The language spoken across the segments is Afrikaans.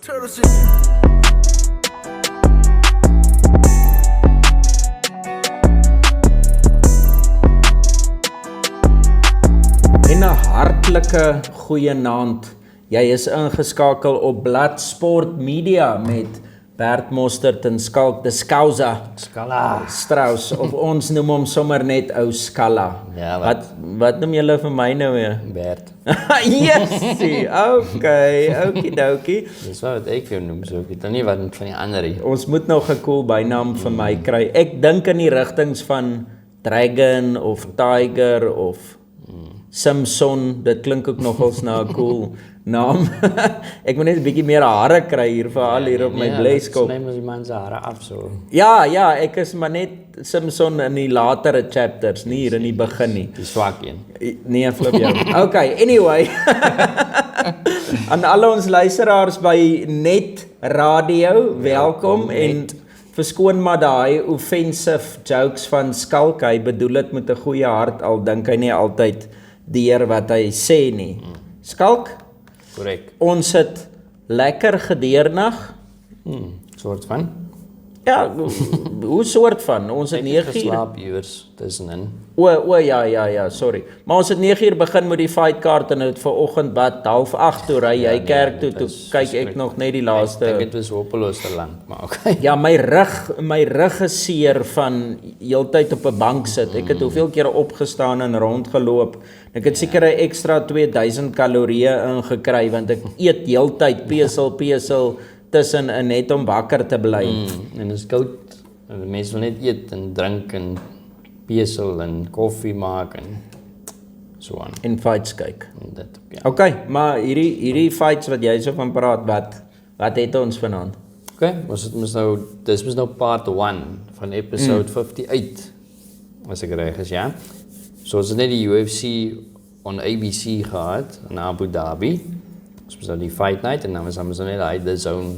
En 'n hartlike goeienaand. Jy is ingeskakel op Blad Sport Media met Bert Mostert en Skalk de Skousa. Skala. Strauss, of ons noem hom sommer net ou Skalla. Ja, wat noem julle vir my nou weer? Bert. Yesie, okay, okidokie. Dis wat ek jou noem, so ek weet nie wat van die ander nie. Ons moet nog 'n cool bynaam vir my kry. Ek dink in die rigtings van Dragon of Tiger of Simpson, dit klink ook nogals na 'n cool naam. Ek moet net 'n bietjie meer hare kry hier veral hier op my bleiskop. Sny mos die man se hare af so. Ja, ek is maar net Simpson in die latere chapters, nie hier in die begin nie. Die swak een. Nee, flip jou. Okay, anyway. Aan al ons luisteraars by Net Radio, welkom en verskoon maar daai offensive jokes van Skalk. Hy bedoel dit met 'n goeie hart, al dink hy nie altyd deur wat hy sê nie. Skalk, Korrek. ons het lekker gedeernag. Soort van. Ja, hoe soort van? Ons het 9 uur. Geslaap iewers tussenin. Ja, sorry. Maar ons het 9 uur begin met die fight card en het vanoggend wat 7:30 toe ry jy kerk toe, toe kyk ek nog net die laaste. Ek dink dit was hopeloos te lank, maar okay. Ja, my rug is seer van heeltyd op 'n bank sit. Ek het hoeveel kere opgestaan en rondgeloop. Ek het seker 'n ekstra 2000 kalorieë ingekry want ek eet heeltyd pesel tussen net om wakker te bly. En dit is koud. En mense wil net eet en drink en pesel en koffie maak en so aan. En fights kyk. En dit, ja. Okay, maar hierdie fights wat jy so van praat, wat het ons vanaand? Okay, dis mos nou part 1 van episode 58, as ek reg is, ja. So ons het net die UFC on ABC gehad in Abu Dhabi. Ons was nou die fight night en dan was ons net uit the zone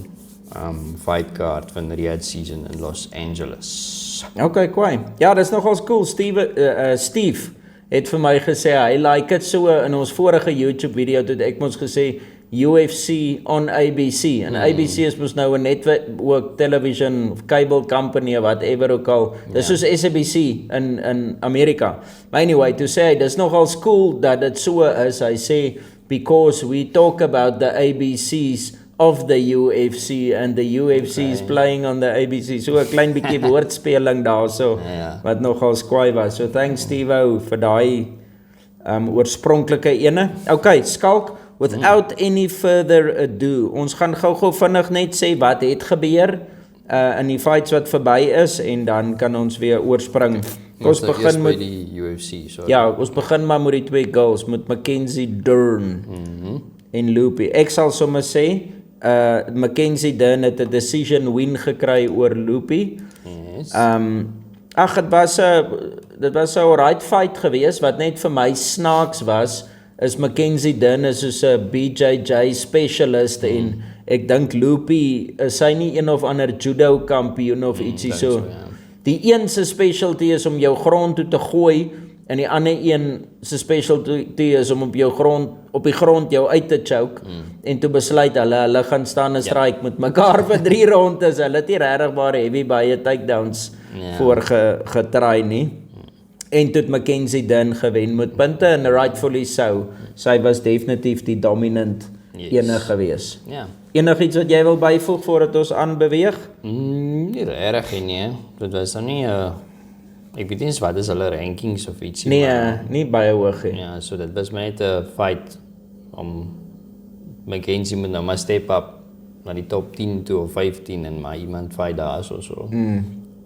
fight card van Riyadh season in Los Angeles. Okay, kwai. Ja, dis nogals cool. Steve het vir my gesê hy like dit so in ons vorige YouTube video toe ek mos gesê UFC on ABC en ABC is mos nou 'n netwerk television of cable company of whatever ook al. Dis soos SABC in Amerika. Maar anyway, to say dis nogals cool dat dit so is. Hy sê because we talk about the ABCs of the UFC and the UFC is playing on the ABC. So 'n klein bietjie woordspeling daarso wat nogals kwaai was. So thanks Steve vir daai oorspronklike ene. Okay, Skalk, without any further ado, ons gaan gou-gou vinnig net sê wat het gebeur in die fights wat verby is en dan kan ons weer oorspring. Ons begin met die UFC, sorry. Ja, ons begin maar met die twee girls, met Mackenzie Dern en Loopy. Ek sal sommer sê, Mackenzie Dern het 'n decision win gekry oor Loopy. Yes. Dit was 'n alright fight geweest. Wat net vir my snaaks was, is Mackenzie Dern is soos 'n BJJ specialist en ek dink Loopy is hy nie een of ander judo kampioen of ietsie so. Ja. Die een se specialty is om jou grond toe te gooi en die ander een se specialty is om op die grond jou uit te choke en toe besluit hulle gaan staan en strike met mekaar vir 3 rondes. Hulle het nie regtig baie heavy baie takedowns voor getry nie. En toe het Mackenzie Dern gewen met punte en rightfully so. Sy was definitief die dominant ene gewees. Ja. Enigiets wat jy wil byvoeg voordat ons aanbeweeg? Nie regtig nie. Dit was dan nie ek weet nie wat is hulle rankings of ietsie. Nee, nie baie hoog nie. Ja, so dit was maar net 'n fight om Mackenzie moet nou maar step up na die top 10 toe of 15 en maar iemand fight daar so.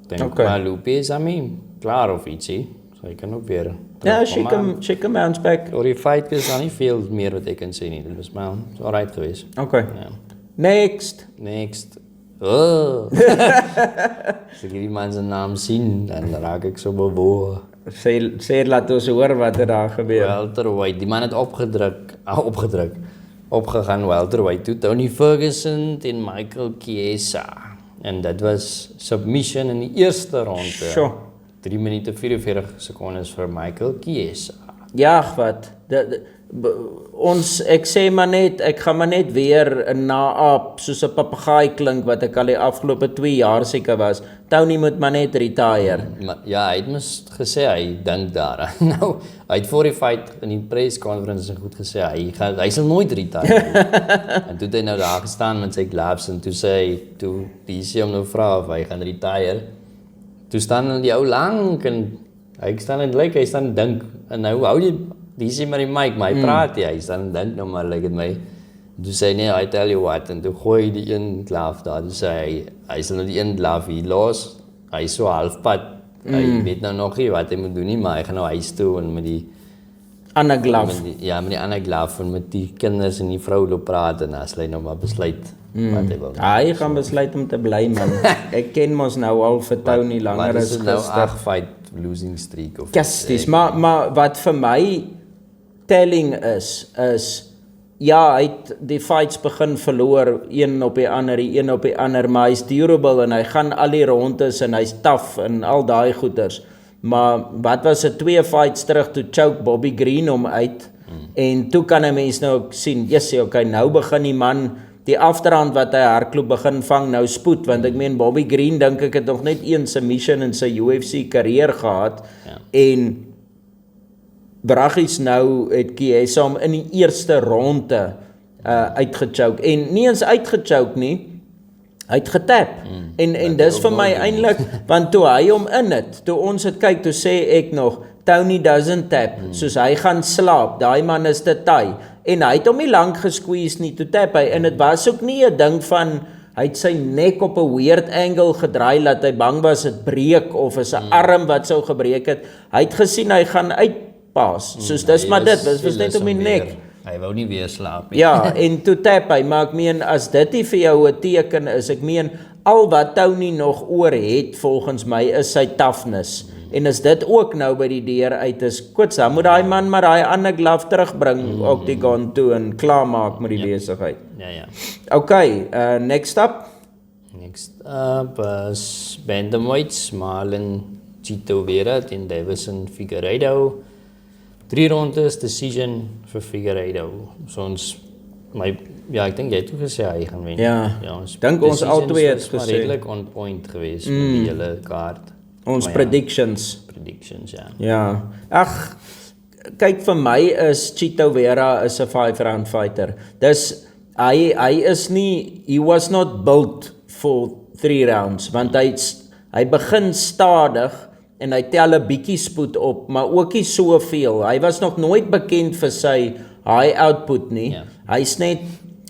Dink maar Loopy is klaar of ietsie. So ek kan ook weer Ja, she can bounce back. Oor die fight is dan nie veel meer wat ek kan sê nie. Dit was maar so alright geweest. Okay. Ja. Next. Oh. As ek die man se naam sien, dan raak ek so bewoe. Sê laat ons hoor wat daar gebeur. Welterweight, die man het opgegaan welterweight toe, Tony Ferguson teen Michael Chiesa. En dit was submission in die eerste ronde. Sjoe. 3 minute 44 sekondes vir Michael Chiesa. Ja, wat? ek sê maar net, ek gaan maar net weer 'n naap soos 'n papegaai klink wat ek al die afgelope 2 jaar seker was. Tony moet maar net retire. Maar, ja, hy het mos gesê hy dink daaraan. Nou, hy het voor die fight in die press conference goed gesê hy sal nooit retire. En toe het hy nou daar gestaan met sy gloves en toe sê hy, toe die sê hom nou vra of hy gaan retire. Toe staan die ou lank en hy staan en lyk hy staan dink en nou hou die sê maar die mic, maar hy praat hy staan en dink nou maar lyk dit my. Toe sê hy nee, I tell you what, en toe gooi die een glove daar, toe sê hy sal nou die een glove hier los, hy so halfpad, hy weet nou nog nie wat hy moet doen nie, maar hy gaan nou huis toe en met die ander glove. met die ander glove en met die kinders en die vrou loop praat en dan sal hy nou maar besluit wat hy wil. Hy gaan besluit om te bly man. Ek ken mos nou al vir Tony langer as nou gister. 8 fight losing streak of Kasties, maar wat vir my telling is ja, hy het die fights begin verloor, een op die ander, maar hy's durable en hy gaan al die rondes en hy's tough en al daai goeters. Maar wat was dit 2 fights terug toe choke Bobby Green hom uit en toe kan 'n mens nou sien, okay, nou begin die man die afterhand wat hy hardloop begin vang nou spoed, want ek meen Bobby Green dink ek het nog net 1 submission in sy UFC carrière gehad en Braggies nou het Chiesa hom in die eerste ronde uitgechoke en nie eens uitgechoke nie, hy het getap en dis vir my eintlik want toe hy hom in het, toe ons het kyk, toe sê ek nog Tony doesn't tap, soos hy gaan slaap, daai man is te taai en hy het hom nie lank gesqueeze nie, toe tap hy en dit was ook nie 'n ding van hy het sy nek op 'n weird angle gedraai dat hy bang was dit breek of is 'n arm wat sou gebreek het. Hy het gesien hy gaan uitpas. Soos dis maar dit was net om die nek. Hy wou nie weer slaap nie. Ja, en toe tap hy, maar ek meen as dit nie vir jou 'n teken is, ek meen al wat Tony nog oor het volgens my is sy toughness. En as dit ook nou by die deur uit is, koets, dan moet daai man maar daai ander glove terugbring Octagon toe en klaarmaak met die besigheid. Ja. Okay, next up. Next up is bantamweights, Marlon Chito Vera teen Davison Figueiredo. 3 rondes decision vir Figueiredo. So ek dink jy het ook gesê hy gaan wen. Ja, dink ons albei het gesê. Redelik on point geweest met die hele kaart. Ons predictions, ja. Ja. Ag, kyk vir my is Chito Vera is 'n 5-round fighter. Dis hy is nie, he was not built for 3 rounds want hy begin stadig en hy tel 'n bietjie spoed op, maar ook nie soveel. Hy was nog nooit bekend vir sy high output nie. Ja. Hy's net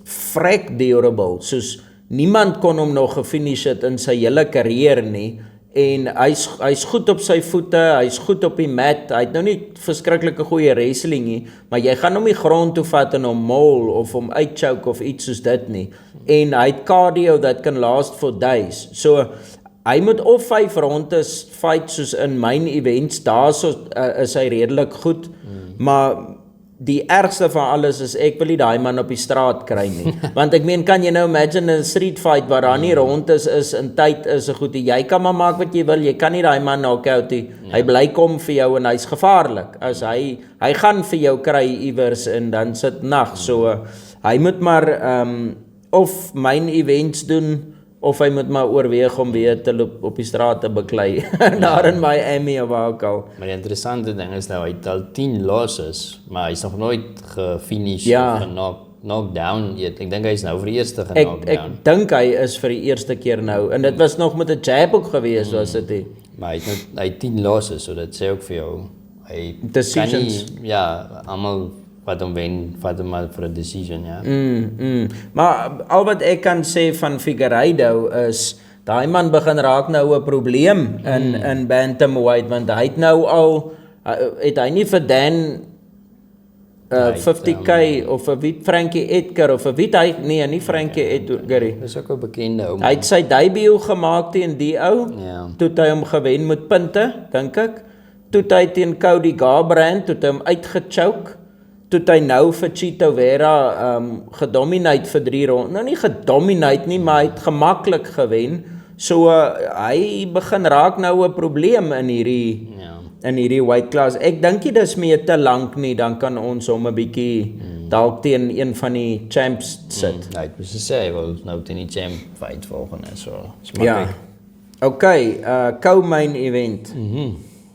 vrek durable, soos niemand kon hom nog gefinish het in sy hele carrière nie. En hy's goed op sy voete, hy's goed op die mat. Hy het nou nie verskriklike goeie wrestling nie, maar jy gaan hom nie grond toe vat en hom maul of hom uitchoke of iets soos dit nie. En hy het cardio that can last for days. So hy moet of 5 rondes fight soos in main events, daarso is hy redelik goed, maar die ergste van alles is ek wil nie daai man op die straat kry nie. Want ek meen, kan jy nou imagine 'n street fight waar daar nie rondes is en tyd is so goed. Jy kan maar maak wat jy wil. Jy kan nie daai man knock-out nie. Hy bly kom vir jou en hy's gevaarlik. As hy gaan vir jou kry iewers en dan sit nag. So hy moet maar of main events doen of hy moet maar oorweeg om weer te loop op die straat te beklei. Daar in Miami of waar ook al. Maar die interessante ding is nou, hy het al 10 losses, maar hy's nog nooit gefinish Ja. of knockdown yet. Ek dink hy's nou vir die eerste knockdown. Ek dink hy is vir die eerste keer nou. En dit was nog met 'n jab ook gewees, was dit nie? Maar hy het 10 losses, so dit sê ook vir jou, hy Decisions. kan nie, almal wat hom wen, vat hom maar vir 'n decision, ja. Maar al wat ek kan sê van Figueiredo is, daai man begin raak nou 'n probleem in bantamweight, want hy het nou al, het hy nie vir Dan 50k of vir wie Frankie Edgar of vir wie hy, nee, nie Frankie Edgar. Dis ook 'n bekende ou. Hy het sy debut gemaak teen die ou, toe het hy hom gewen met punte, dink ek. Toe het hy teen Cody Garbrandt, toe het hy hom uitgechoke. Toe het hy nou vir Chito Vera gedominate vir 3 rondes. Nou nie gedominate nie, maar hy het gemaklik gewen. So hy begin raak nou 'n probleem in in hierdie weight class. Ek dink nie dis meer te lank nie, dan kan ons hom 'n bietjie dalk teen een van die champs sit. Hy het gesê hy wil nou teen die champ fight volgende, so. Ja. Okay, co-main event.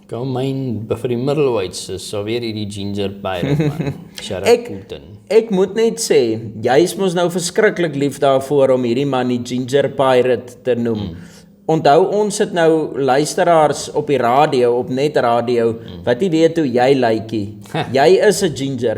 Kom myn vir die middleweights, so weer hierdie Ginger Pirate man. Sharaf Putin. Ek moet net sê, jy is mos nou verskriklik lief daarvoor om hierdie man die Ginger Pirate te noem. Onthou, ons het nou luisteraars op die radio, op net radio, wat nie weet hoe jy lykie. Jy is 'n ginger.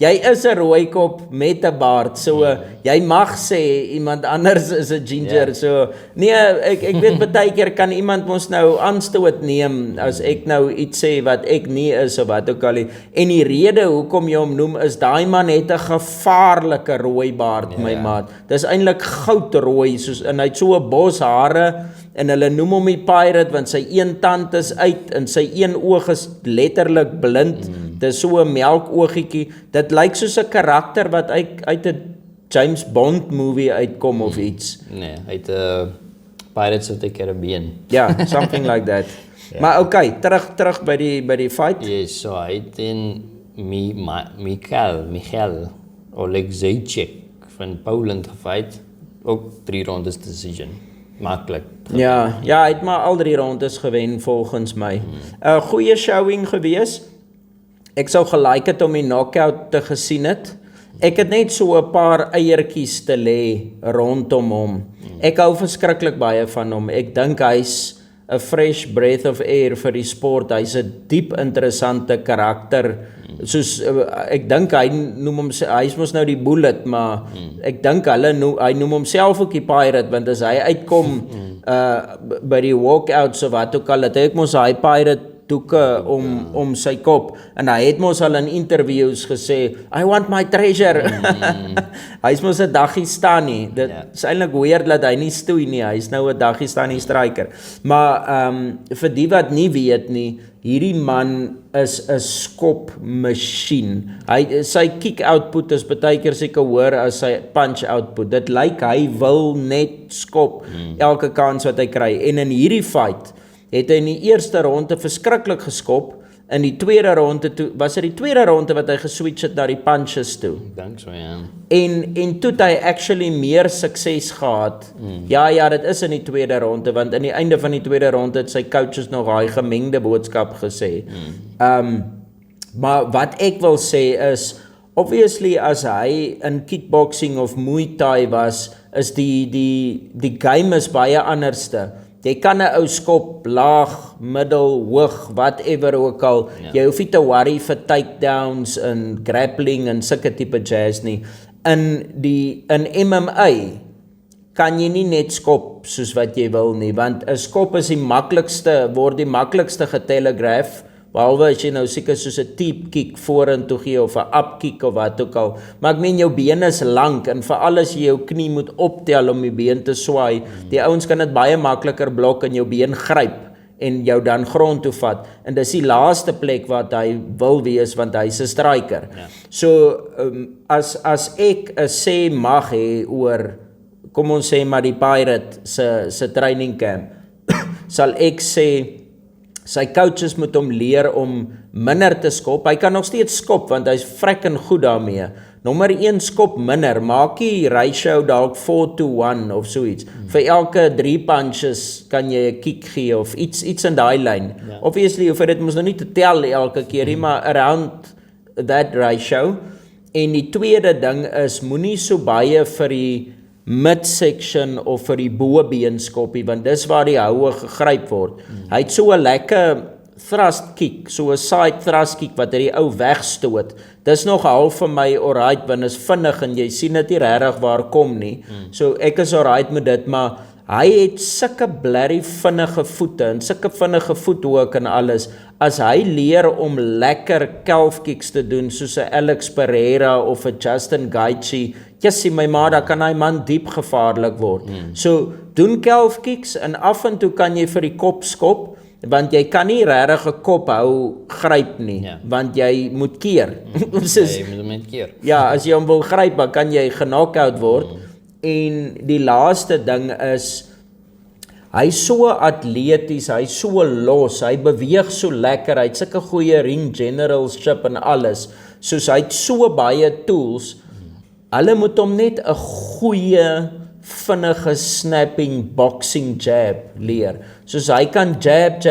Jy is 'n rooikop met 'n baard. So jy mag sê iemand anders is 'n ginger. So nee, ek weet baie keer kan iemand mos nou aanstoot neem as ek nou iets sê wat ek nie is of wat ook al nie. En die rede hoekom jy hom noem is daai man het 'n gevaarlike rooi baard, my maat. Dis eintlik goudrooi soos en hy het so 'n bos hare en hulle noem hom die pirate want sy een tand is uit en sy een oog is letterlik blind. Dis so 'n melkoogietjie. Dit lyk soos 'n karakter wat uit 'n James Bond movie uitkom of iets. Nee, hy het 'n Pirates of the Caribbean. Ja, something like that. Maar okay, terug by die fight. Yes, so hy het in Michal Oleksiejczuk van Poland gefight. Ook 3 rondes decision. Maklik. Ja, hy het maar al 3 rondes gewen volgens my. 'n Goeie showing gewees. Ek sou gelike het om die knockout te gesien het. Ek het net so 'n paar eiertjies te lê rondom hom. Ek hou verskriklik baie van hom. Ek dink hy's 'n fresh breath of air vir die sport. Hy's 'n diep interessante karakter. Soos ek dink hy noem hom, hy's mos nou die bullet, maar ek dink hy noem homself ook die pirate, want as hy uitkom by die walkouts of wat ook al, het hy mos hy pirate doeke om sy kop, en hy het mos al in interviews gesê, I want my treasure. Hy's mos 'n Dagestani. Dit is eintlik weird dat hy nie stoei nie, hy's nou 'n Dagestani striker. Maar vir die wat nie weet nie, hierdie man is 'n skopmasjien. Sy kick output is baie keer seker hoër as sy punch output. Dit lyk hy wil net skop elke kans wat hy kry. En in hierdie fight het hy in die eerste ronde verskriklik geskop. In die tweede ronde was dit die tweede ronde wat hy geswitch het na die punches toe. Ek dink so, ja. En toe het hy actually meer sukses gehad. Ja, dit is in die tweede ronde, want in die einde van die tweede ronde het sy coaches nog daai gemengde boodskap gesê. Maar wat ek wil sê is, obviously as hy in kickboxing of Muay Thai was, is die game is baie anderste. Jy kan 'n ou skop, laag, middel, hoog, whatever ook al. Jy hoef nie te worry vir takedowns en grappling en sulke tipe jazz nie. In MMA kan jy nie net skop soos wat jy wil nie, want 'n skop is word die maklikste getelegraph, behalwe as jy nou seker soos 'n deep kick vorentoe gee of 'n up kick of wat ook al. Maar ek meen jou been is lank en veral as jy jou knie moet optel om die been te swaai, die ouens kan dit baie makliker blok en jou been gryp en jou dan grond toe vat. En dis die laaste plek wat hy wil wees, want hy's 'n striker. So as ek 'n sê mag hê oor, kom ons sê maar die Pirate se training camp, sal ek sê sy coaches moet hom leer om minder te skop. Hy kan nog steeds skop, want hy's freken goed daarmee. Nommer 1 skop minder, maak die ratio dalk 4-1 of so iets. Vir elke 3 punches kan jy 'n kick gee of iets in daai lyn. Obviously, hoef dit mos nou nie te tel elke keer nie, maar around that ratio. En die tweede ding is, moenie so baie vir die midsection of vir die bobeen skoppie, want dis waar die houe gegryp word. Hy het so 'n lekker thrust kick, so 'n side thrust kick wat hy die ou wegstoot. Dis nog half vir my alright, want is vinnig en jy sien dit nie regtig waar kom nie. So ek is alright met dit, maar hy het sulke blerry vinnige voete en sulke vinnige voethoek en alles. As hy leer om lekker calf kicks te doen soos 'n Alex Pereira of 'n Justin Gaethje, jessie my ma, dan kan hy man diep gevaarlik word. So doen calf kicks en af en toe kan jy vir die kop skop, want jy kan nie regtig 'n kop hou gryp nie, want jy moet keer. Jy moet keer. Ja, as jy hom wil gryp, dan kan jy geknock-out word. En die laaste ding is, Hy so atleties, hy so los, hy beweeg so lekker, hy het sulke goeie ring generalship en alles. Soos hy het so baie tools. Hulle moet hom net 'n goeie vinnige snapping boxing jab leer. Soos hy kan jab,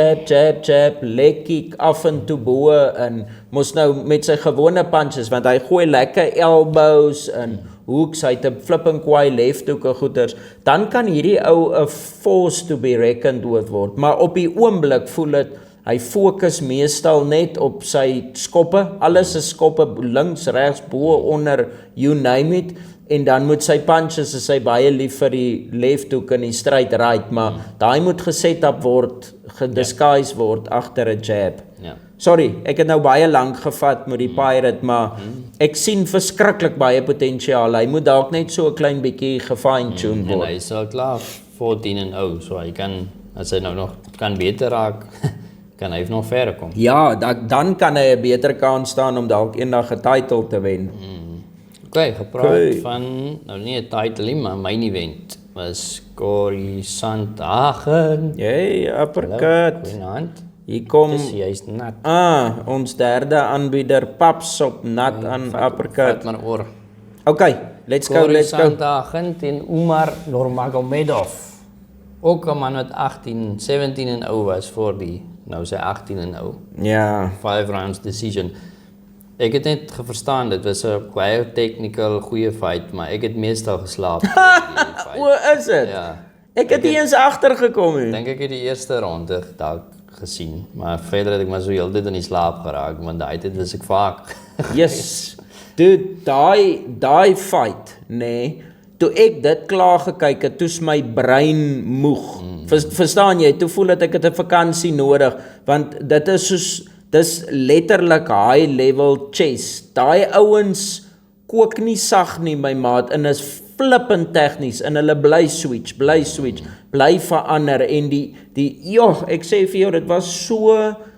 leg kick af en toe bo en mos nou met sy gewone punches want hy gooi lekker elbows en hooks, hy het 'n flipping kwai left hoek en goeters. Dan kan hierdie ou 'n force to be reckoned with word. Maar op die oomblik voel dit hy fokus meestal net op sy skoppe. Alles is skoppe links, regs, bo, onder, you name it. En dan moet sy punches is hy baie lief vir die left hoek en die straight right, maar daai moet geset up word, gedisguise word agter 'n jab. Ja. Sorry, ek het nou baie lank gevat met die Pirate, maar ek sien verskriklik baie potensiaal. Hy moet dalk net so 'n klein bietjie gefine-tune En word. hy is al klaar 14-0, so hy kan, as hy nou nog kan beter raak, kan hy nog verder kom. Ja, dan kan hy 'n beter kans staan om dalk eendag 'n title te wen. Okay, gepraat van, nou nie 'n title nie, maar main event was Cory Sandhagen. Hey, uppercut. Goeienaand. Hier kom Dis juist nat. ons derde aanbieder Paps op nat aan uppercut. Vat maar oor. Okay, let's go. Cory Sandhagen teen Umar Nurmagomedov. Ook 'n man wat 17-0 was voor die, nou sy 18-0. Ja. 5 rounds decision. Ek het net verstaan, dit was 'n baie technical, goeie fight, maar ek het meestal geslaap. O, is dit? Ja. Ek het nie eens agtergekom nie. Dink ek het die eerste ronde dalk gesien, maar verder het ek maar so heeltyd in die slaap geraak, want daai tyd was ek vaak. Yes. Dude, daai fight, nee. Toe ek dit klaar gekyk het, toe's my brein moeg. Verstaan jy? Toe voel dat ek het 'n vakansie nodig, want dit is soos dis letterlik high level chess. Daai ouens kook nie sag nie, my maat, en is flippend tegnies en hulle bly switch, bly verander en ek sê vir jou, dit was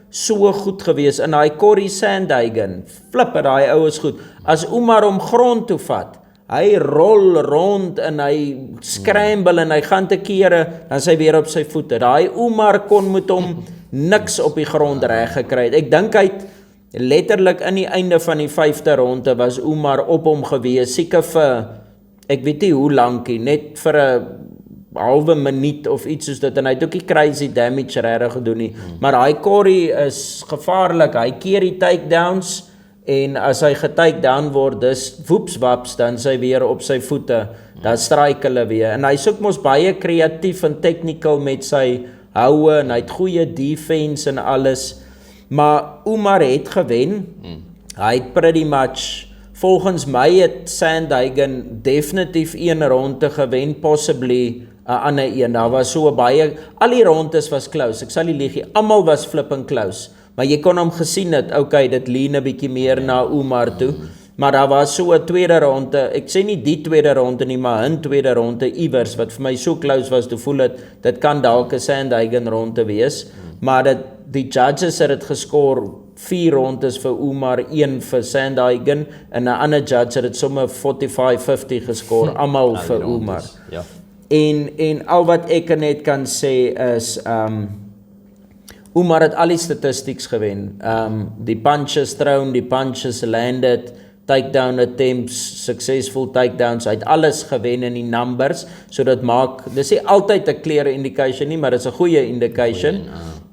so goed gewees. En daai Cory Sandhagen, flipper, daai ou is goed. As Umar hom grond toe vat, hy rol rond en hy scramble en hy gaan te kere, dan is hy weer op sy voete. Daai Umar kon met hom niks op die grond reg gekry het. Ek dink hy het letterlik in die einde van die 5de ronde was Umar op hom gewees, seker vir, ek weet nie hoe lankie, net vir 'n halwe minuut of iets soos dit, en hy het ook nie crazy damage regtig gedoen nie. Maar hy Cory is gevaarlik, hy keer die takedowns, en as hy getakedown word, dis woepswaps, dan is hy weer op sy voete, dan strike hulle weer, en hy soek mos baie kreatief en technical met sy houe, en hy het goeie defense en alles, maar Umar het gewen, hy het pretty much, volgens my het Sandhagen definitief een ronde gewen, possibly 'n ander een, daar was so baie, al die rondes was close, ek sal nie lieg nie, almal was flipping close, maar jy kon hom gesien het, okay, dit lean 'n bietjie meer na Umar toe, maar daar was so 'n tweede ronde, ek sê nie die tweede ronde nie, maar 'n tweede ronde iewers, wat vir my so close was, toe voel dit kan dalk 'n Sandhagen ronde wees, maar die judges het dit geskor 4 rondes vir Umar, 1 vir Sandhagen, en 'n ander judge het dit sommer 45-50 geskor, almal vir Umar. Ja. En al wat ek net kan sê is, Umar het al die statistics gewen. Die punches thrown, die punches landed, takedown attempts, successful takedowns, hy het alles gewen in die numbers, so dit maak, dis nie altyd 'n clear indication nie, maar dit is 'n goeie indication.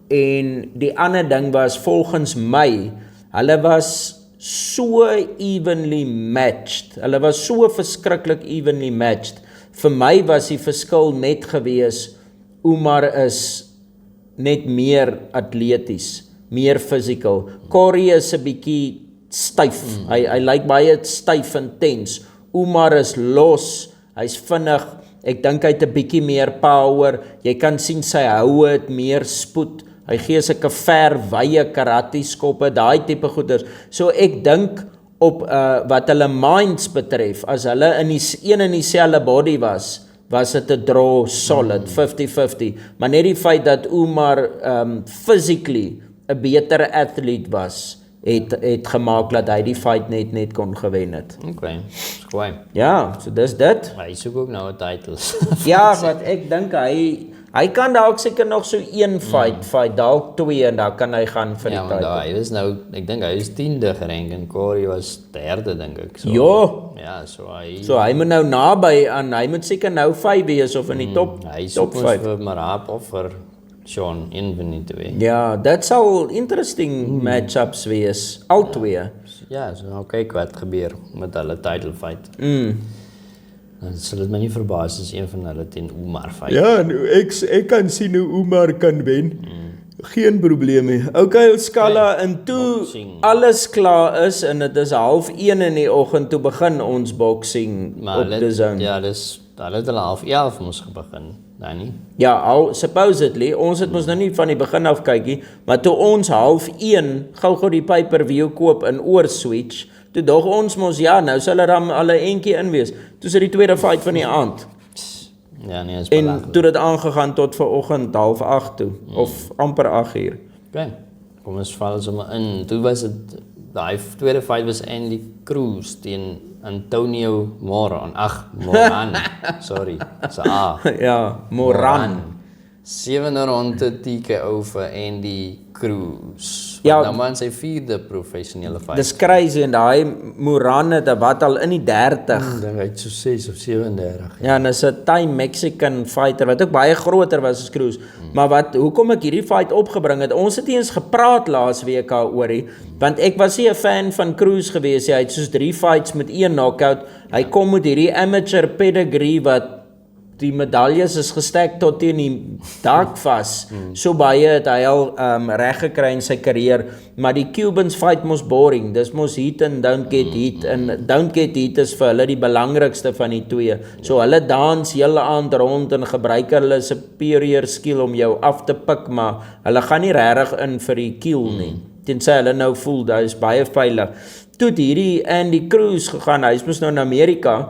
En die ander ding was, volgens my, hulle was so evenly matched, hulle was so verskriklik evenly matched. Vir my was die verskil net gewees, Umar is net meer atleties, meer physical. Cory is 'n bietjie styf, hy lyk baie styf en tens. Umar is los, hy's vinnig, ek dink hy het 'n bietjie meer power, jy kan sien sy houe het meer spoed, hy gee sulke wye karate skoppe, daai tipe goeders. So ek dink op wat hulle minds betref, as hulle in dieselfde body was dit 'n draw solid, 50-50. Maar net die feit dat Umar physically 'n beter athlete was, het gemaak dat hy die fight net kon gewen het. Okay, is goed. Ja, so dis dit. Hy soek ook nou 'n titles. Ja, wat ek dink hy kan dalk seker nog so een fight, dalk 2 en dan kan hy gaan vir die Ja, maar title. hy is nou, ek dink hy is 10de gerank en Corey was 3de dink ek. So, Jo. Ja, so So hy moet nou naby aan, hy moet seker nou 5 wees of in die top hy top soek ons 5. vir Marab of vir Sean een van die twee. Ja, dit sal interesting matchups wees, al twee. Ja, so nou kyk wat gebeur met hulle title fight. Dan sal dit my nie verbaas as een van hulle teen Umar fight. Ja, nou, ek kan sien hoe Umar kan wen. Geen probleem nie. Okay, ons skala en toe Boxing. alles klaar is en dit is 12:30 in die oggend toe begin ons boxing Maar op die zone. ja, hulle het 11:30 moes begin, Danny. Ja, al supposedly, ons het mos nou nie van die begin af kykie, maar toe ons 12:30 gou die pay-per-view koop in oor switch, toe dog ons mos ja, nou sal hulle dan al 'n entjie in wees. Toe sit die tweede fight van die aand. Ja, nee, is En belangrik. toe dit aangegaan tot vanoggend 7:30 toe of amper 8:00. Okay. Kom ons val sommer in. Toe was dit daai tweede fight was Andy Cruz teen Antonio Moran. Moran. Sorry. So Ja, Moran. 7 ronde TKO vir Andy Cruz. Ja. Nou man sy 4de professionele fight. Dis crazy en daai Moran het wat al in die 30. Ek dink hy het so 6 of 37. Ja, en is 'n Thai Mexican fighter wat ook baie groter was as Cruz. Maar hoekom ek hierdie fight opgebring het, ons het nie eens gepraat laas week daaroor, want ek was nie 'n fan van Cruz gewees nie. Hy het soos 3 fights met 1 knockout. Hy kom met hierdie amateur pedigree wat die medaljes is gestek tot teen die dak vas. So baie het hy al reg gekry in sy karier, maar die Cubans fight mos boring. Dis mos hit and don't get hit en don't get hit is vir hulle die belangrikste van die twee. So hulle dans hele aand rond en gebruik hulle superior skill om jou af te pik, maar hulle gaan nie regtig in vir die kill nie. Tensy hulle nou voel dat is baie veilig. Toe het hierdie Andy Cruz gegaan, hy is mos nou in Amerika.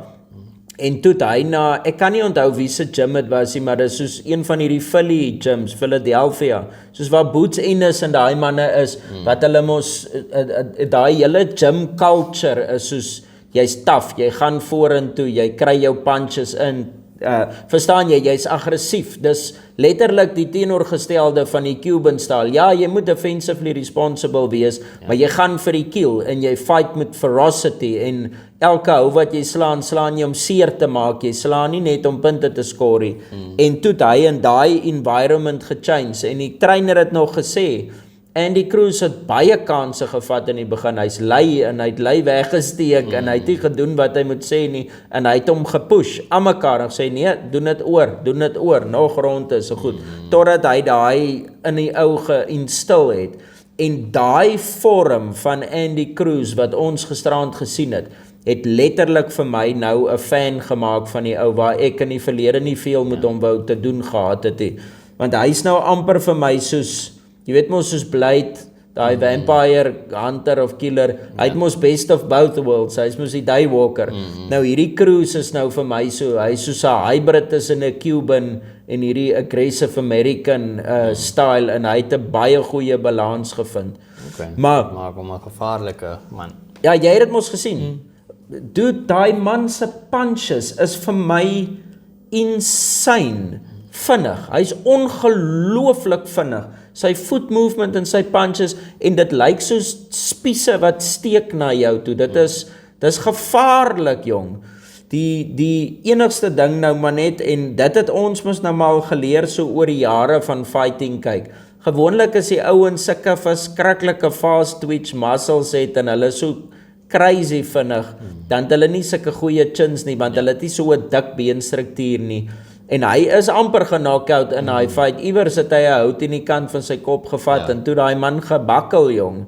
En toe hy ek kan nie onthou wie se gym dit was nie, maar dit is soos een van hierdie Philly gyms, Philadelphia, soos waar Boots Ennis en daai manne is, wat hulle mos, daai hele gym culture is soos, jy's tough, jy gaan vorentoe, jy kry jou punches in, verstaan jy, jy's aggressief, dis letterlik die teenoorgestelde van die Cuban style. Ja, jy moet defensively responsible wees, maar jy gaan vir die kill en jy fight met ferocity en elke hou wat jy slaan jy om seer te maak, jy slaan nie net om punte te skoor nie. En toe het hy in daai environment gechange en die trainer het nog gesê, Andy Cruz het baie kansse gevat in die begin, hy's lui en hy het lui weggesteek en hy het nie gedoen wat hy moet sê nie en hy het hom gepush aan mekaar en sê nee, doen dit oor, nog ronde so goed, totdat hy daai in die ou geinstil het. En daai vorm van Andy Cruz wat ons gisterand gesien het letterlik vir my nou 'n fan gemaak van die ou waar ek in die verlede nie veel met hom wou te doen gehad het nie. Want hy's nou amper vir my soos, jy weet mos soos Blade, daai vampire hunter of killer, hy het mos best of both worlds, hy's mos die Daywalker. Nou hierdie Cruz is nou vir my so, hy's soos 'n hybrid tussen 'n Cuban en hierdie aggressive American style en hy het 'n baie goeie balans gevind. Okay. Maar maak hom 'n gevaarlike man. ja, jy het dit mos gesien. Dude, daai man se punches is vir my insane vinnig. Hy's ongelooflik vinnig. Sy foot movement en sy punches en dit lyk soos spiese wat steek na jou toe. Dis gevaarlik, jong. Die enigste ding nou maar net en dit het ons mos nou maar geleer so oor die jare van fighting kyk. Gewoonlik is die ouens sulke verskriklike fast twitch muscles het en hulle so crazy vinnig, dan het hulle nie sulke goeie chins nie, want hulle het nie so 'n dik beenstruktuur nie. En hy is amper geknockout in daai fight. Iewers het hy 'n hout in die kant van sy kop gevat en toe daai man gebakkel, jong.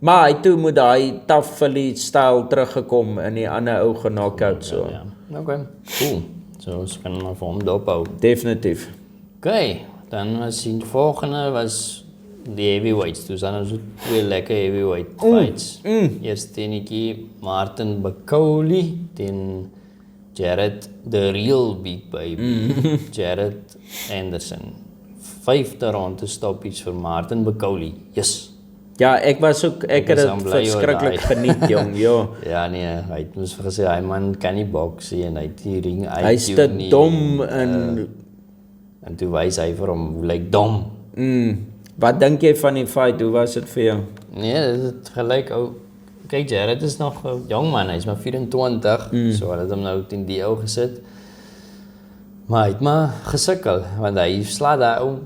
Maar hy toe moet daai tough Philly style teruggekom in die ander ou geknockout so. Ja. Okay. Cool. So ons kan maar vir hom dophou. Definitief. Okay, dan was die volgende was die heavyweights. Dus dan so 2 lekker heavyweight fights. Eerst teen Martin Bakole teen Jared the Real Big Baby. Jared Anderson. 5de ronde stoppies vir Martin Bakole. Yes. Ja, ek het is dit aan bly oor verskriklik daai. geniet, jong, ja. Ja nee, hy het ons gesê hy man kan nie boksie en hy het die ring uit. Hy's te dom en En toe wys hy vir hom hoe lyk dom. wat dink jy van die fight? Hoe was dit vir jou? Nee, dit het gelyk ou. Kyk Jared is nog 'n jong man, hy's maar 24, so hulle het hom nou teen die ou gesit. Maar hy het maar gesukkel want hy slaat daai ou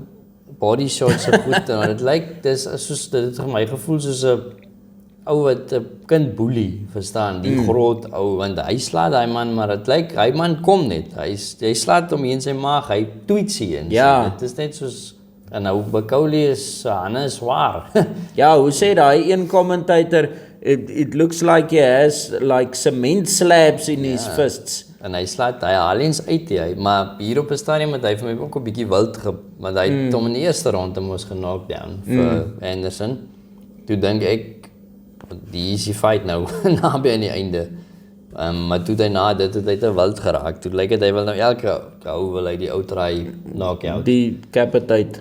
body shots so goed en dit lyk dis soos dit het vir my gevoel soos 'n ou wat 'n kind boelie, verstaan, die groot ou want hy slaat daai man maar dit lyk hy man kom net. Hy slaat hom in sy maag, hy tweetsie en Ja. dit is net soos en nou Bakoli is hande is zwaar. Ja, hoe sê daai een commentator, it looks like he has like cement slabs in his fists. En hy slaat hy haal eens uit hy, maar hier op 'n stadium het hy vir my ook 'n bietjie wild want hy het hom in die eerste ronde mos genock down vir Anderson. Toe dink ek die easy fight nou naby aan die einde. Maar toe hy na dit het hy te wild geraak. Toe lyk dit hy wil nou elke ou wil hy die ou try knock-out. Die capitate.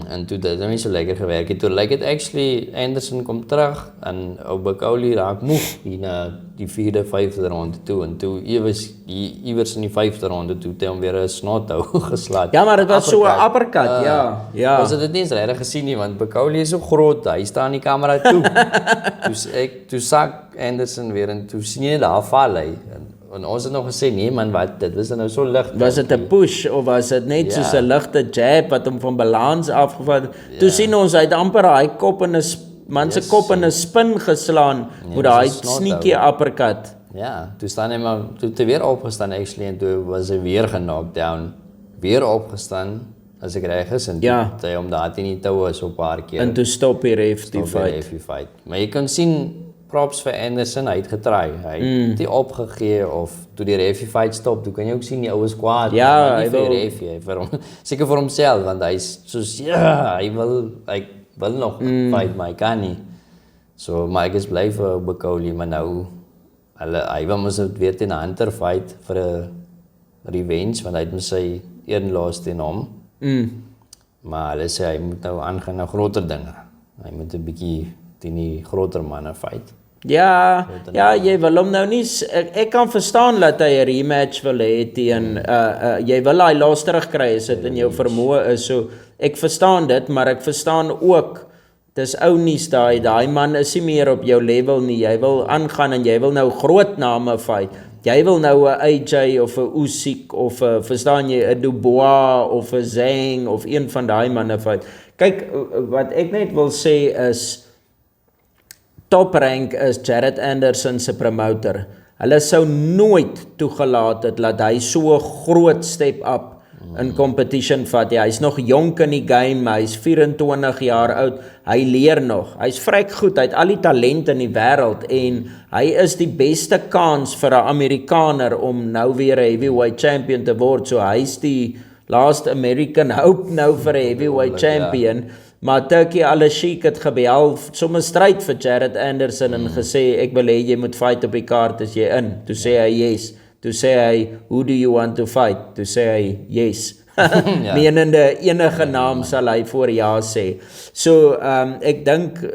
En toe dit nie so lekker gewerk het. Toe lyk dit actually Anderson kom terug en ou Bakoli raak moeg in die 4de, 5de ronde toe en toe iewers in die 5de ronde toe het hy hom weer 'n snothou geslaat. Ja, maar dit was so 'n uppercut, ja. Was dit nie eens regtig gesien nie want Bakoli is so groot, hy staan in die kamera toe. toe sak Anderson weer en toe sien jy daar val hy. En ons het nog gesê nee man, wat dit was nou so lig. Was dit 'n push of was dit net soos 'n ligte jab wat hom van balans afgevat het? Toe sien ons hy het amper daai kop in 'n man se kop in 'n spin geslaan met daai sneaky uppercut. Ja, toe staan hy maar toe het hy weer opgestaan actually en toe was hy weer genock down. Weer opgestaan as ek reg is en toe het hy hom daar teen die toue so 'n paar keer. En toe stop die ref die fight. Maar jy kan sien props vir Anderson, hy het getry. Hy het nie opgegee of toe die ref die fight stop, toe kan jy ook sien die ou is kwaad. Ja, hy wil ref vir hom seker vir homself want hy's soos hy wil nog fight maar hy kan nie. So maar ek is bly vir Bakoli maar nou hy wil mos weer teen Hunter fight vir 'n revenge want hy het met sy een los teen hom. Maar hulle sê hy moet nou aangaan na groter dinge. Hy moet 'n bietjie teen die groter manne fight. Ja, jy wil hom nou nie ek kan verstaan dat hy 'n rematch wil hê teen jy wil hy los terugkry as dit in jou vermoë is. So ek verstaan dit, maar ek verstaan ook dis ou nuus daai man is nie meer op jou level nie. Jy wil aangaan en jy wil nou groot name fight. Jy wil nou 'n AJ of 'n Usyk of 'n verstaan jy 'n Dubois of 'n Zhang of een van daai manne fight. Kyk wat ek net wil sê is Top Rank is Jared Anderson se promoter. Hulle sou nooit toegelaat het dat hy so 'n groot step up in competition vat. Ja, hy's nog jonk in die game, hy's 24 jaar oud. Hy leer nog. Hy's vrek goed. Hy het al die talent in die wêreld en hy is die beste kans vir 'n Amerikaner om nou weer 'n heavyweight champion te word. So hy's die last American hope nou vir 'n heavyweight champion. Maar Turki Al-Sheikh het gebel, sommer stryd vir Jared Anderson en gesê ek wil hê jy moet fight op die kaart as jy in. Toe sê hy yes. Toe sê hy who do you want to fight? Toe sê hy yes. Menende enige naam sal hy voor ja sê. So ek dink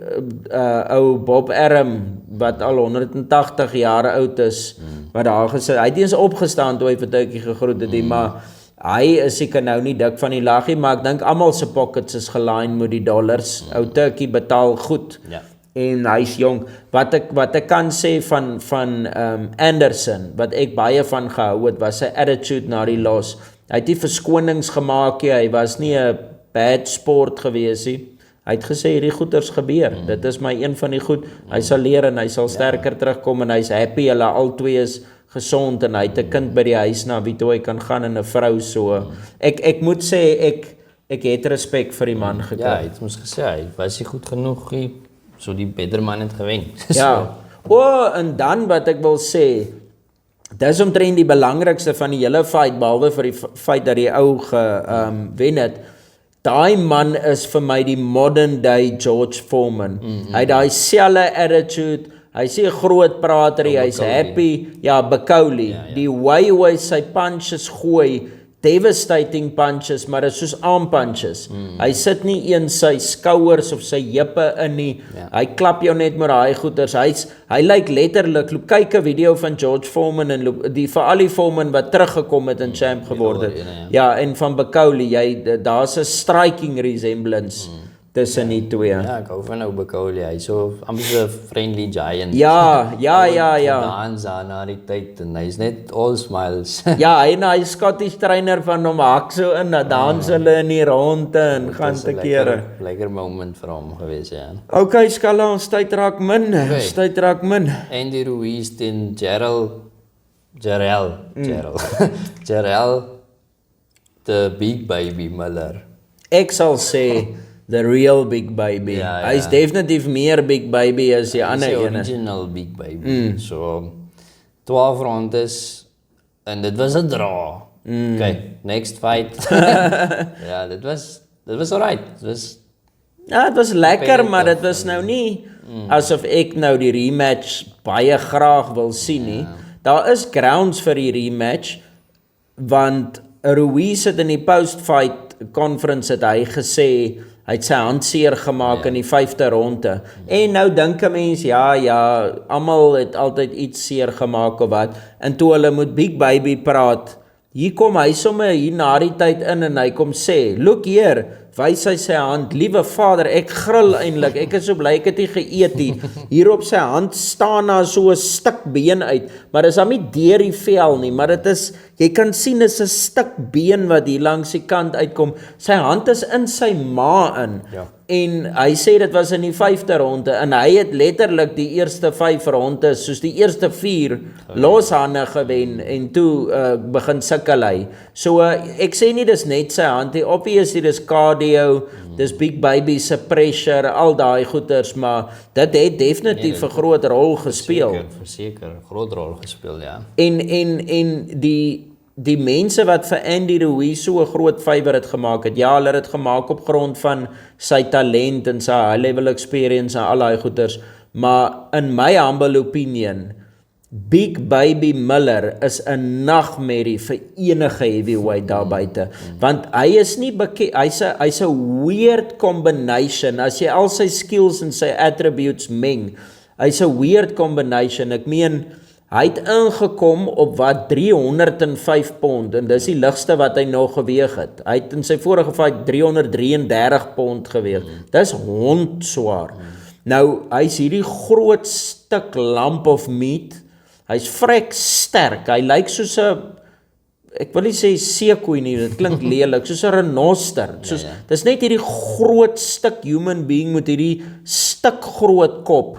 ou Bob Arum wat al 180 jaar oud is wat daar gesit. Hy het eens opgestaan toe hy vir Turkie gegroet het, maar hy is seker nou nie dik van die laggie, maar ek dink almal se pockets is geline met die dollars. Ou Turkie betaal goed. Ja. En hy's jong. Wat ek kan sê van Anderson, wat ek baie van gehou het, was sy attitude na die los. Hy het nie verskonings gemaak nie, hy was nie 'n bad sport gewees nie. Hy het gesê hierdie goeters gebeur. Dit is my een van die goed. Hy sal leer en hy sal sterker terugkom en hy's happy hulle albei is gesond en hy het 'n kind by die huis na wie toe hy kan gaan en 'n vrou so. Ek moet sê ek het respek vir die man gekry. Ja, hy het ons gesê hy was nie goed genoeg nie. So die beter man het gewen. Ja. En dan wat ek wil sê, dis omtrent die belangrikste van die hele fight, behalwe vir die feit dat die ou gewen het. Daai man is vir my die modern day George Foreman. Hy het daai selfe attitude. Hy sê 'n groot prater, hy's happy. Ja, Bakoli. Die way hoe hy sy punches gooi, devastating punches, maar dit is soos arm punches. Hy sit nie een sy skouers of sy heupe in nie. Hy klap jou net met daai goeters. Hy lyk letterlik, loop kyk 'n video van George Foreman en loop vir al die Foreman wat teruggekom het en champ geword het. Ja, en van Bacoli, daar's 'n striking resemblance tussen die twee. Ja, ek hou van ou Bacoli. Hy's so amper so 'n friendly giant. Ja. Dans aan na die tyd en hy's net all smiles. Ja, hy Scottish trainer van hom hak so in, dan dans hulle in die ronde en gaan te kere. Lekker moment vir hom gewees, ja. Okay, Skalla, ons tyd raak min. Tyd raak min. Andy Ruiz teen Jarrell, the big baby Miller. Ek sal sê the real big baby. Hy's definitief meer big baby as die ander ene. Original big baby. So 12 rondes en dit was 'n draw. Okay, next fight. Ja, dit was alright. Dit was lekker, maar dit was nou nie asof ek nou die rematch baie graag wil sien nie. Daar is grounds vir die rematch, want Ruiz het in die post-fight conference het hy gesê, hy het sy hand seer gemaak in die 5de ronde. En nou dink 'n mens, ja, almal het altyd iets seer gemaak of wat. En toe hulle met Big Baby praat, hier kom hy sommer hier na die tyd in en hy kom sê, look hier, wys hy sy hand, liewe vader, ek gril eintlik, ek is so bly ek het nie geëet nie. Hier op sy hand staan daar so 'n stuk been uit, maar dis hom nie deur die vel nie, maar dit is, jy kan sien dis 'n stuk been wat hier langs die kant uitkom. Sy hand is in sy ma in. Ja. En hy sê dit was in die 5de ronde en hy het letterlik die eerste 5 rondes, soos die eerste 4 loshande gewen en toe begin sukkel hy. So ek sê nie dis net sy hand nie, obviously dis cardio, dis Big Baby se pressure, al daai goeters, maar dit het definitief 'n groot rol gespeel. Verseker, groot rol gespeel, ja. En die mense wat vir Andy Ruiz so 'n groot favourite gemaak het, ja, hulle het dit gemaak op grond van sy talent en sy high level experience en al daai goeters, maar in my humble opinion, Big Baby Miller is 'n nagmerrie vir enige heavyweight daar buite, want hy is nie bekend, hy's 'n weird combination, as jy al sy skills en sy attributes meng, hy's 'n weird combination. Ek meen, hy het ingekom op wat 305 pond en dis die ligste wat hy nog geweeg het. Hy het in sy vorige fight 333 pond geweeg. Dis hondswaar. Nou, hy's hierdie groot stuk lump of meat. Hy's vrek sterk. Hy lyk soos 'n, ek wil nie sê seekoei nie, dit klink lelik, soos 'n renoster. Soos, dis net hierdie groot stuk human being met hierdie stuk groot kop.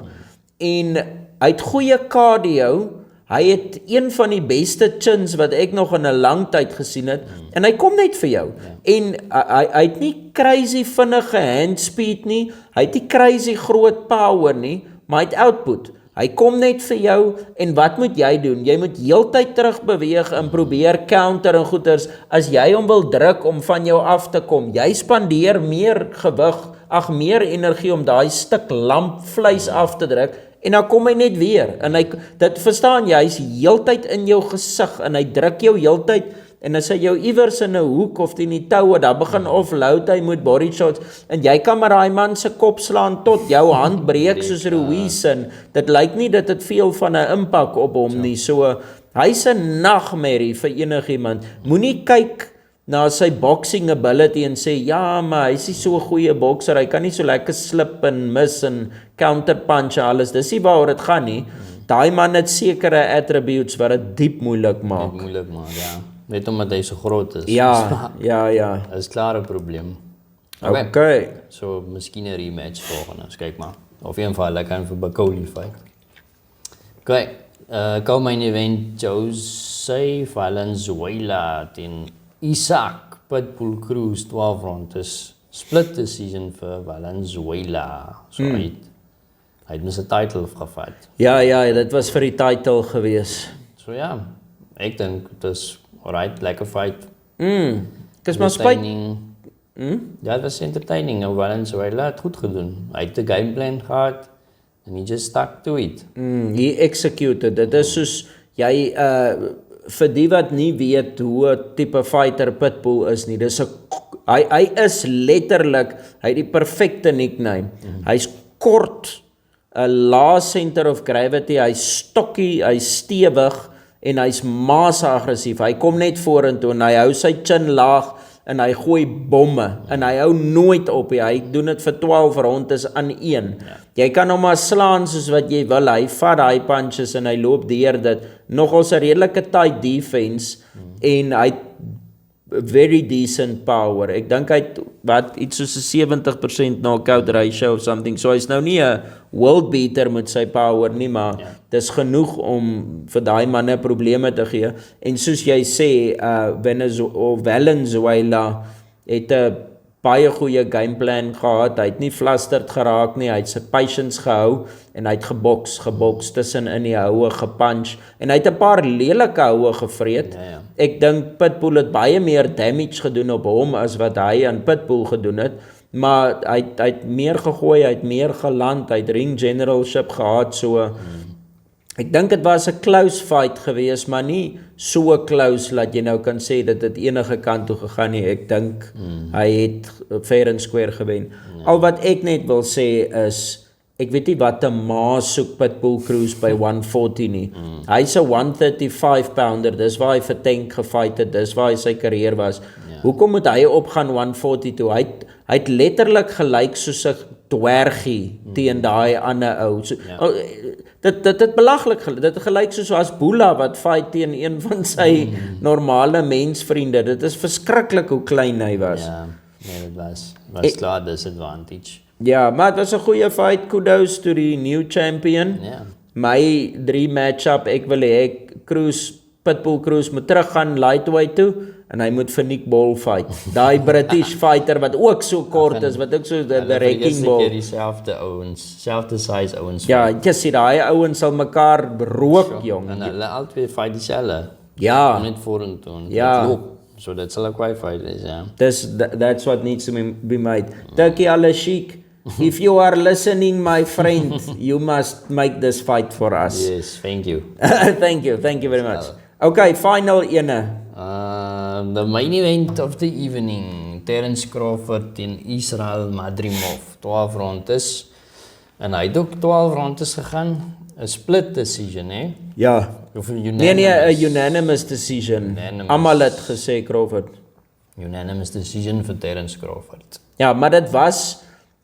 En hy het goeie cardio. Hy het een van die beste chins wat ek nog in 'n lang tyd gesien het, en hy kom net vir jou. En hy het nie crazy vinnige hand speed nie, hy het nie crazy groot power nie, maar hy het output. Hy kom net vir jou, en wat moet jy doen? Jy moet heeltyd terug beweeg en probeer counter en goeters, as jy hom wil druk om van jou af te kom. Jy spandeer meer gewig, meer energie om daai stuk lamp vleis af te druk, en dan kom hy net weer, en dit verstaan jy, hy is heeltyd in jou gesig, en hy druk jou heeltyd, en as hy jou iewers in 'n hoek of teen die toue, dan begin offload hy met body shots, en jy kan maar daai man se kop slaan tot jou hand breek soos Ruiz, en dit lyk nie dat dit veel van 'n impak op hom nie, so hy's 'n nagmerrie vir enigiemand. Moenie kyk na sy boxing ability en sê, ja, maar hy is nie so 'n goeie bokser, hy kan nie so lekker slip en mis en counterpunch en alles, dis nie waaroor dit gaan nie. Daai man het sekere attributes wat dit diep moeilik maak. Ja. Net omdat hy so groot is. Ja. Dit is klaar 'n probleem. Okay. So, miskien 'n rematch volgende, kyk maar. Of een van hulle kan vir Bacoli fight. Okay, kom main event, Jose Valenzuela teen Isaac Pitbull Cruz, 12 rondes, split decision vir Valenzuela. So hy het mis 'n title gevat. Ja, dit was vir die title gewees. So ja, ek dink dit is alright, lekker fight. Dis maar spyt. Ja, dit was entertaining. Nou Valenzuela het goed gedoen. Hy het 'n gameplan gehad and he just stuck to it. He executed. Dit is soos jy vir die wat nie weet hoe 'n tipe fighter Pitbull is nie, hy is letterlik, hy het die perfekte nickname. Hy's kort, 'n lae center of gravity, hy's stokkie, hy's stewig en hy's massa aggressief. Hy kom net vorentoe en hy hou sy chin laag en hy gooi bomme en hy hou nooit op nie. Hy doen dit vir 12 rondes aan een. Jy kan hom maar slaan soos wat jy wil. Hy vat daai punches en hy loop deur dit. Nogals 'n redelike tight defense en hy very decent power. Ek dink hy het wat iets soos 'n 70% knockout ratio of something. So hy's nou nie 'n world beater met sy power nie, maar dis genoeg om vir daai manne probleme te gee. En soos jy sê, Valenzuela het 'n baie goeie gameplan gehad. Hy het nie flustered geraak nie. Hy het sy patience gehou en hy het geboks tussen in die houe gepunch en hy het 'n paar lelike houe gevreet. Ek dink Pitbull het baie meer damage gedoen op hom as wat hy aan Pitbull gedoen het, maar hy het meer gegooi, hy het meer geland, hy het ring generalship gehad, so ek dink dit was 'n close fight geweest, maar nie so close dat jy nou kan sê dat dit enige kant toe gegaan nie. Ek dink hy het fair and square gewen. Al wat ek net wil sê is, ek weet nie wat 'n maas soek Pitbull Cruz by 140 nie. Hy's 'n 135 pounder, dis waar hy vir Tank gefight het, dis waar hy sy karier was. Hoekom moet hy opgaan 140 toe? Hy het letterlik gelyk soos 'n dwergie teen daai ander ou. So, dit belaglik, dit gelyk soos Hasbulla wat fight teen een van sy normale mensvriende. Dit is verskriklik hoe klein hy was. Ja, nee, dit was klaar disadvantage. Ja, maar het was 'n goeie fight. Kudos to die new champion. My 3 matchup, ek wil hê Pitbull Cruz moet teruggaan lightweight toe en hy moet vir Nick Ball fight. Daai British fighter wat ook so kort is, wat ook so the wrecking ball. Dieselfde ouens, selfde size ouens. Ja, jy sien daai ouens sal mekaar rook, jong. En hulle albei fight dieselfde. Ja. Net vorentoe. Ja. So dit sal 'n kwai fight is, ja. That's what needs to be made. Turki Al-Sheikh, if you are listening, my friend, you must make this fight for us. Yes, thank you. Thank you very much. Okay, final ene. The main event of the evening, Terence Crawford teen Israel Madrimov, 12 rondes. En hy het ook 12 rondes gegaan, 'n split decision, hè? Ja. Of 'n unanimous? Nee, 'n unanimous decision. Almal het gesê Crawford. Unanimous decision vir Terence Crawford. Ja, maar dit was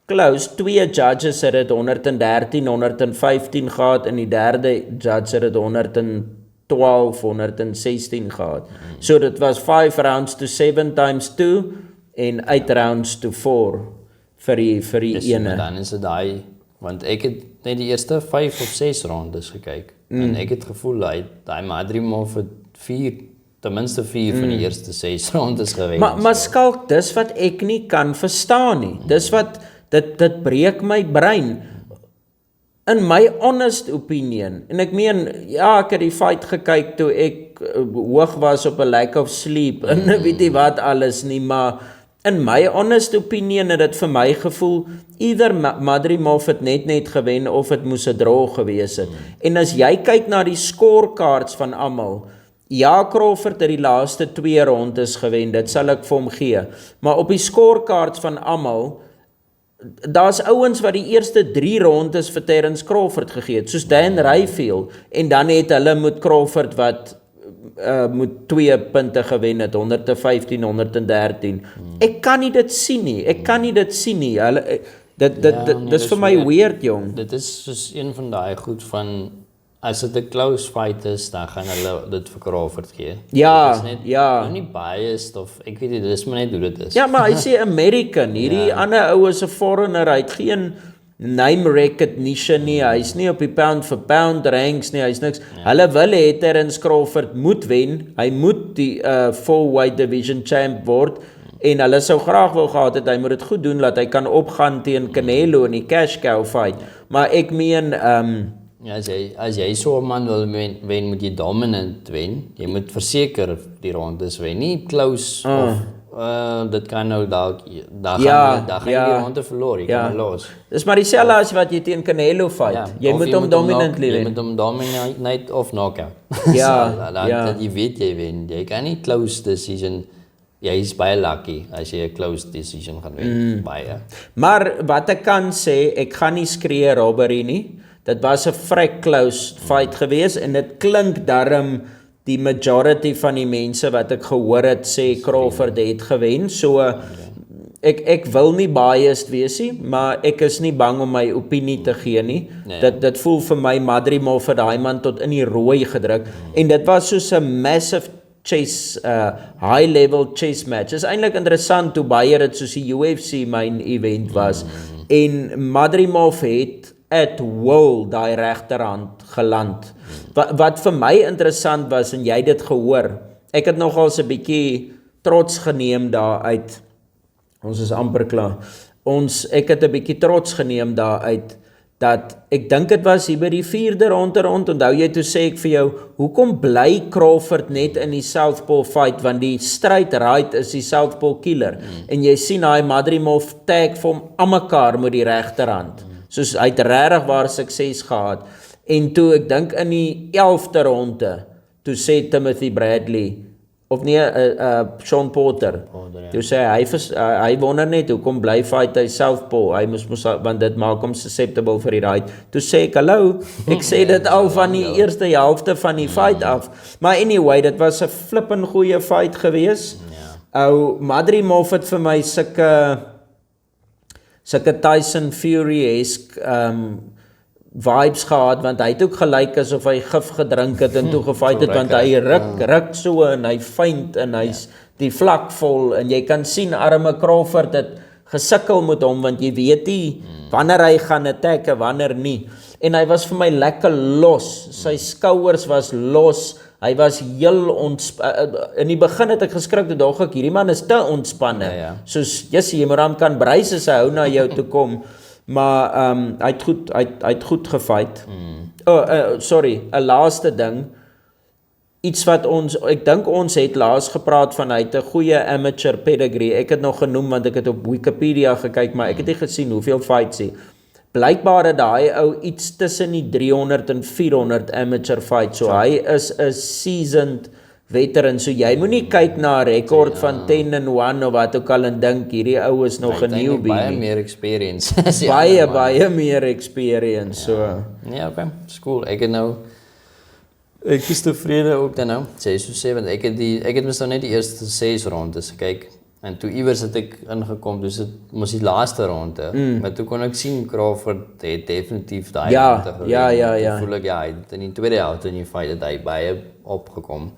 close. 2 judges het dit 113-115 gehad en die derde judge het dit 112-116 gehad. So dit was 5 rounds to 7 times 2 en 8 rounds to 4 vir die ene. Dan is dit daai, want ek het net die eerste 5 of 6 rondes gekyk en ek het gevoel daai Madrimov het 4, ten minste 4 van die eerste 6 rondes gewen. Maar Skalk, dis wat ek nie kan verstaan nie. Dis wat dit breek my brein. In my honest opinion, en ek meen, ja, ek het die fight gekyk toe ek hoog was op 'n lack of sleep en weet jy wat alles nie, maar in my honest opinion het dit vir my gevoel either Madrimov het net gewen of het moes 'n draw gewees het. En as jy kyk na die scorecards van almal, ja, Crawford het die laaste 2 rondes gewen, dit sal ek vir hom gee. Maar op die scorecards van almal, daar's ouens wat die eerste 3 rondes vir Terence Crawford gegee het, soos Dan Rayfield, en dan het hulle met Crawford wat moet 2 punte gewen het, 115-113. Ek kan nie dit sien nie. Hulle dis vir my weird, jong. Dit is soos een van daai goed van, as dit 'n close fight is, dan gaan hulle dit vir Crawford gee. Ja, dit is net, nou nie biased of ek weet nie, dit is maar net hoe dit is. Ja, maar hy sê American, hierdie ander ou is 'n foreigner, hy het geen name recognition nie, hy's nie op die pound for pound ranks nie, hy's niks. Hulle wil hê Terence Crawford moet wen, hy moet die full weight division champ word, en hulle sou graag wou gehad het, hy moet dit goed doen, dat hy kan opgaan teen Canelo in die cash cow fight, maar ek meen, ja, as jy so 'n man wil wen, moet jy dominant wen, jy moet verseker die rondes wen, nie close dit kan nou daar Ja, gaan ja. jy die ronde verloor, jy Ja. kan hom los. Dis maar dieselfde as wat jy teen Canelo fight. Jy of moet hom dominantly Jy wen. moet hom dominate of knockout. Ja, so, dan, ja. dat jy weet jy wen. Jy kan nie close decision, jy is baie lucky as jy 'n close decision gaan wen. Baie. Maar wat ek kan sê, ek gaan nie skree robbery nie. Dit was 'n vrek close fight geweest en dit klink darm die majority van die mense wat ek gehoor het sê Crawford het gewen. So ek wil nie biased wees nie, maar ek is nie bang om my opinie te gee nie. Nee. Dit voel vir my Madrimov vir daai man tot in die rooi gedruk en dit was soos 'n massive chess high level chess match. Is eintlik interessant hoe baie dit soos die UFC main event was en Madrimov het at will daai regterhand geland. Wat vir my interessant was en jy het dit gehoor. Ek het nogal 'n bietjie trots geneem daaruit. Ons is amper klaar. Ek het 'n bietjie trots geneem daaruit dat ek dink dit was hier by die 4de ronde rond. Onthou jy toe sê ek vir jou, hoekom bly Crawford net in die southpaw fight want die stryd right is die southpaw killer. En jy sien hy Madrimov tag vir hom almekaar met die regterhand. Soos hy het regtig waar sukses gehad. En toe ek dink in die 11de ronde, toe sê Timothy Bradley of nee, Sean Porter. Toe sê hy wonder net hoekom bly fight hy southpaw. Hy moes want dit maak hom susceptible vir die right. Toe sê ek hallo, ek sê dit al van die eerste helfte van die fight af. Maar anyway, dit was 'n flippin goeie fight gewees. Ou Madrimov het vir my sulke Tyson Fury-esque vibes gehad, want hy het ook gelyk asof hy gif gedrink het en toe gefight het, want hy ruk so en hy feint en hy's die vlak vol en jy kan sien arme Crawford het gesukkel met hom, want jy weet nie wanneer hy gaan attack en wanneer nie. En hy was vir my lekker los, sy skouers was los, hy was heel in die begin het ek geskrik, toe dog ek, hierdie man is te ontspanne, soos, jy moet hom kan brace as hy hou na jou toe kom, maar hy het goed gefight. Sorry, 'n laaste ding, iets wat ek dink ons het laas gepraat van, hy het 'n goeie amateur pedigree, ek het nog genoem, want ek het op Wikipedia gekyk, maar ek het nie gesien hoeveel fights hy. Blykbaar het daai ou iets tussen die 300 en 400 amateur fights, so hy is 'n seasoned veteran, so jy moenie kyk na 'n rekord van 10-1 of wat ook al en dink, hierdie ou is nog 'n newbie. Baie meer experience. baie meer experience, so. Ja, okay, is cool. Ek is tevrede ook dan nou, 6-7, ek het mis nou net die eerste 6 rondes gekyk, en toe iewers het ek ingekom, dus het moes die laaste ronde, maar toe kon ek sien, Crawford het definitief die ronde gewen. Ja. Toe voel ek, hy het in die tweede helfte in die fight het hy baie opgekom.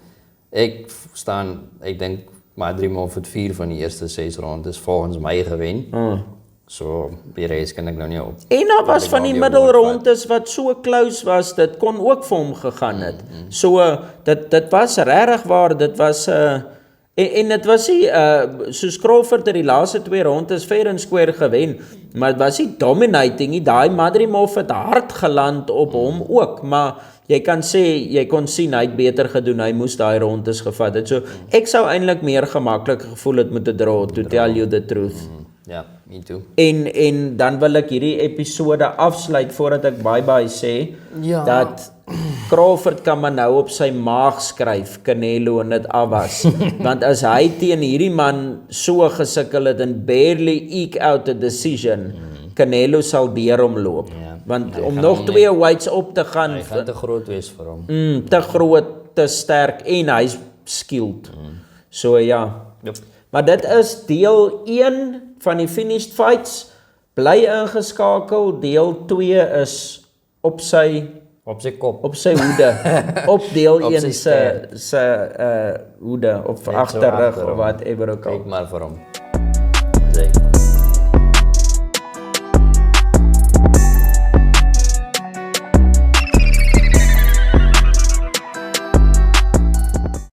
Ek dink Madrimov het 4 van die eerste 6 rondes volgens my gewen. So, die race kan ek nou nie op. En daar was van die middelrondes wat so close was, dit kon ook vir hom gegaan het. So, dit was regtig waar, dit was en dit was nie, soos Crawford het die laaste 2 rondes fair and square gewen, maar dit was nie dominating nie, daai Madrimov het hard geland op hom ook, maar jy kon sien, hy het beter gedoen, hy moes daai rondes gevat het, so ek sou eintlik meer gemaklik gevoel het met 'n draw, to tell you the truth. Ja, me too. En dan wil ek hierdie episode afsluit voordat ek bye sê, dat Crawford kan maar nou op sy maag skryf, Canelo, en dit afwas. Want as hy teen hierdie man so gesukkel het en barely eke out a decision, Canelo sal deur hom loop. Want om nog 2 weights op te gaan, hy gaan te groot wees vir hom. Te groot, te sterk en hy's skilled. So ja. Yep. Maar dit is deel 1 van die finished fights. Bly ingeskakel. Deel 2 is op sy kop. Op sy hoede. Op deel 1 sy se hoede of agterrug of whatever ook al. Kyk maar vir hom.